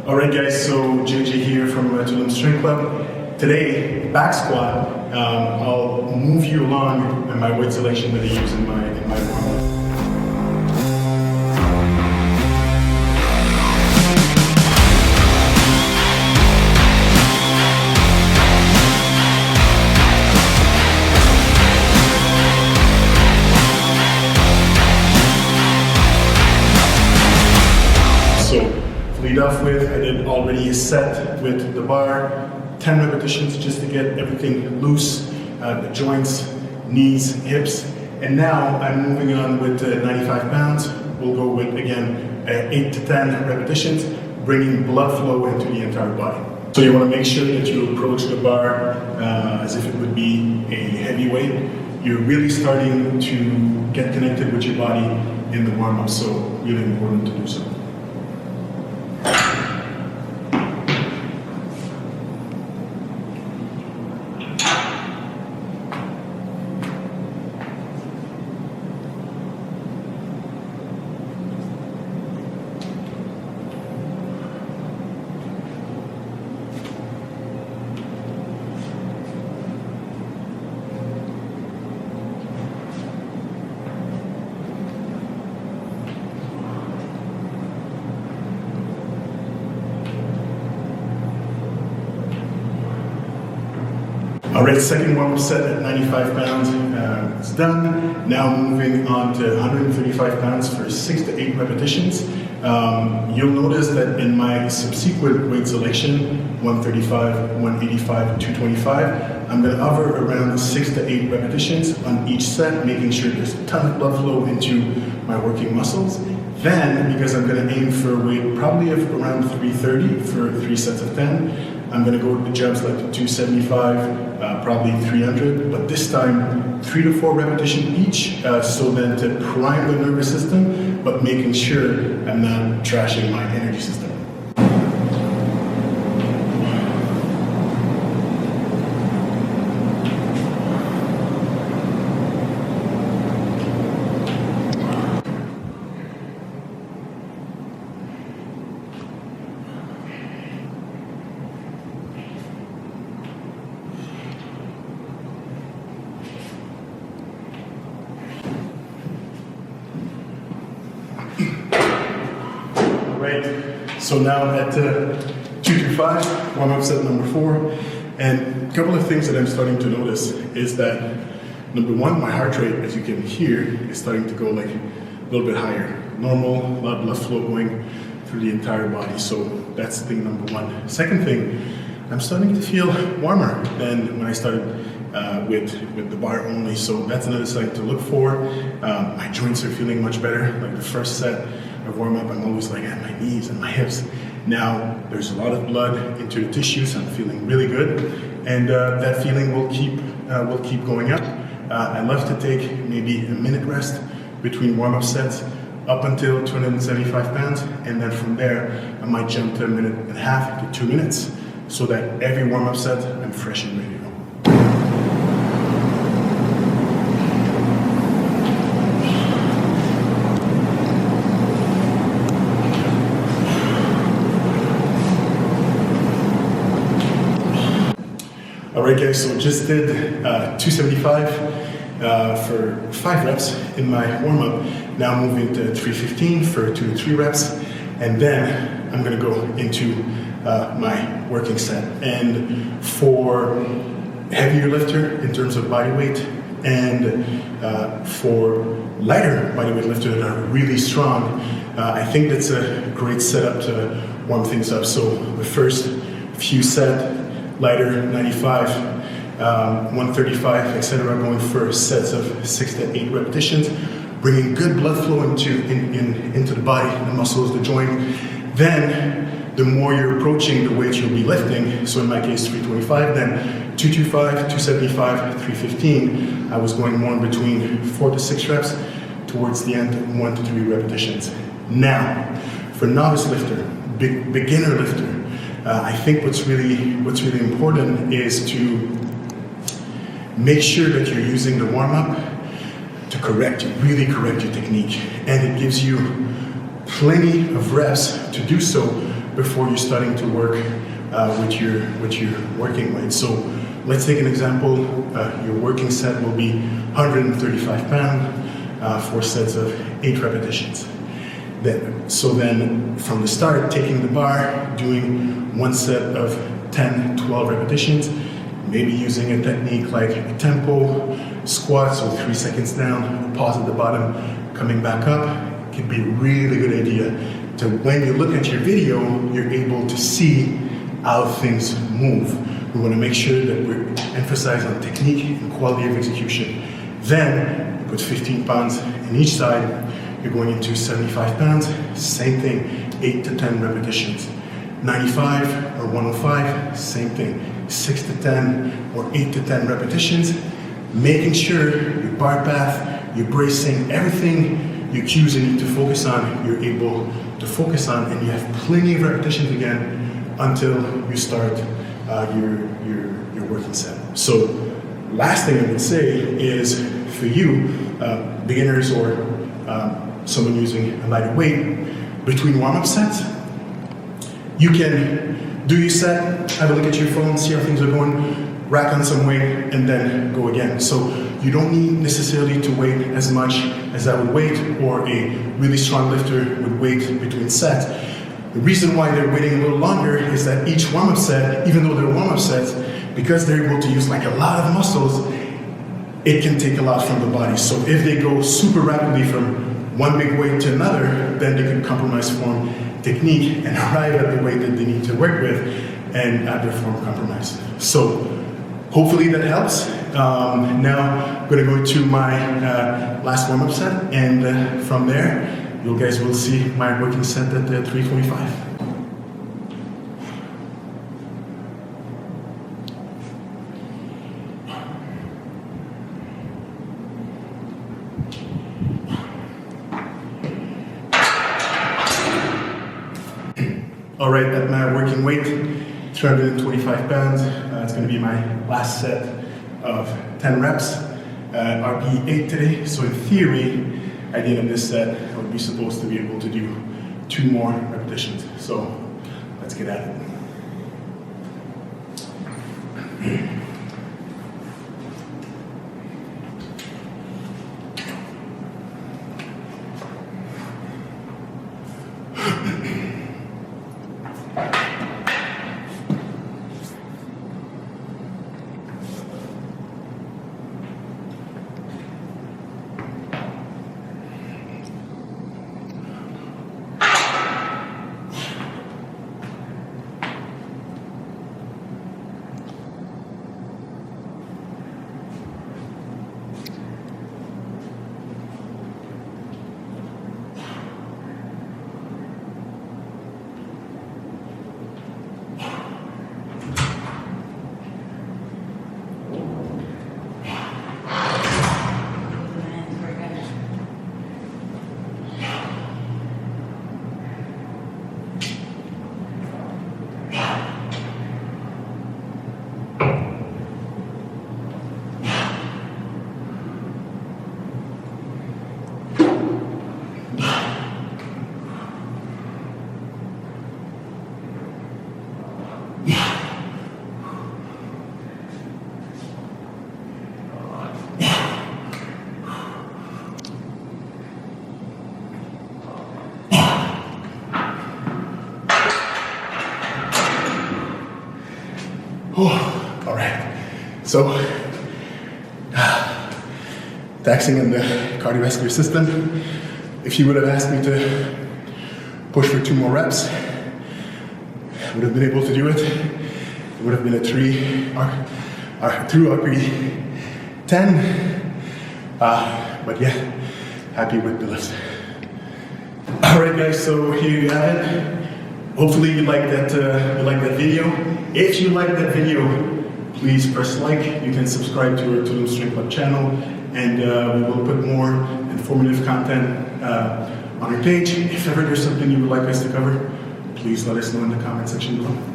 Alright guys, so JJ here from Tulum Strength Club. Today, back squat, I'll move you along in my weight selection that I use in my warm-up. Lead off with, I did already a set with the bar, 10 repetitions just to get everything loose, the joints, knees, hips, and now I'm moving on with 95 pounds. We'll go with, again, 8 to 10 repetitions, bringing blood flow into the entire body. So you want to make sure that you approach the bar as if it would be a heavy weight. You're really starting to get connected with your body in the warm-up, so really important to do so. Alright, second warm-up set at 95 pounds is done. Now moving on to 135 pounds for 6 to 8 repetitions. You'll notice that in my subsequent weight selection, 135, 185, 225, I'm going to hover around 6 to 8 repetitions on each set, making sure there's a ton of blood flow into my working muscles. Then, because I'm going to aim for a weight probably of around 330 for 3 sets of 10, I'm going to go with jumps like 275, probably 300, but this time 3 to 4 repetitions each, so then to prime the nervous system, but making sure I'm not trashing my energy system. Right, so now at 225, warm-up set number 4, and a couple of things that I'm starting to notice is that, number one, my heart rate, as you can hear, is starting to go like a little bit higher. Normal, a lot of blood flow going through the entire body, so that's thing number one. Second thing, I'm starting to feel warmer than when I started with the bar only, so that's another sign to look for. My joints are feeling much better. Like the first set of warm-up, I'm always like at my knees and my hips. Now there's a lot of blood into the tissues. I'm feeling really good, and that feeling will keep going up. I love to take maybe a minute rest between warm-up sets up until 275 pounds, and then from there I might jump to 1.5 minutes to 2 minutes, so that every warm-up set I'm fresh and ready to go. Alright guys, so just did 275 for 5 reps in my warm-up. Now moving to 315 for 2 to 3 reps, and then I'm going to go into my working set. And for heavier lifter in terms of body weight, and for lighter body weight lifter that are really strong, I think that's a great setup to warm things up. So the first few sets, lighter, 95, 135, etc., going for sets of 6 to 8 repetitions, bringing good blood flow into the body, the muscles, the joint. Then, the more you're approaching the weight you'll be lifting, so in my case 325, then 225, 275, 315, I was going more in between 4 to 6 reps, towards the end 1 to 3 repetitions. Now, for novice lifter, beginner lifter, I think what's really important is to make sure that you're using the warm-up to really correct your technique. And it gives you plenty of reps to do so before you're starting to work with your working weight. So let's take an example. Your working set will be 135 pounds, 4 sets of 8 repetitions. Then from the start, taking the bar, doing 1 set of 10, 12 repetitions, maybe using a technique like a tempo squat, so 3 seconds down, pause at the bottom, coming back up, can be a really good idea. So when you look at your video, you're able to see how things move. We want to make sure that we emphasize on technique and quality of execution. Then, you put 15 pounds in each side, you're going into 75 pounds, same thing, 8 to 10 repetitions. 95 or 105, same thing, 6 to 10 or 8 to 10 repetitions, making sure your bar path, your bracing, everything your cues you need to focus on, you're able to focus on, and you have plenty of repetitions again until you start your working set. So last thing I would say is for you, beginners or someone using a lighter weight, between warm-up sets, you can do your set, have a look at your phone, see how things are going, rack on some weight, and then go again. So you don't need necessarily to wait as much as I would wait, or a really strong lifter would wait between sets. The reason why they're waiting a little longer is that each warm-up set, even though they're warm-up sets, because they're able to use like a lot of muscles, it can take a lot from the body. So if they go super rapidly from one big weight to another, then they can compromise form, technique, and arrive at the weight that they need to work with and have their form compromised. So hopefully that helps. Now I'm going to go to my last warm-up set, and from there you guys will see my working set at 325. All right, at my working weight, 325 pounds. It's going to be my last set of 10 reps. RP 8 today. So in theory, at the end of this set, I would be supposed to be able to do 2 more repetitions. So let's get at it. Oh, all right. So, taxing on the cardiovascular system. If you would have asked me to push for 2 more reps, I would have been able to do it. It would have been a 3 through RP 10. But yeah, happy with the lift. All right, guys. So here you have it. Hopefully you like that video. If you like that video, please press like. You can subscribe to our Tulum Strength Club channel, and we will put more informative content on our page. If ever there's something you would like us to cover, please let us know in the comment section below.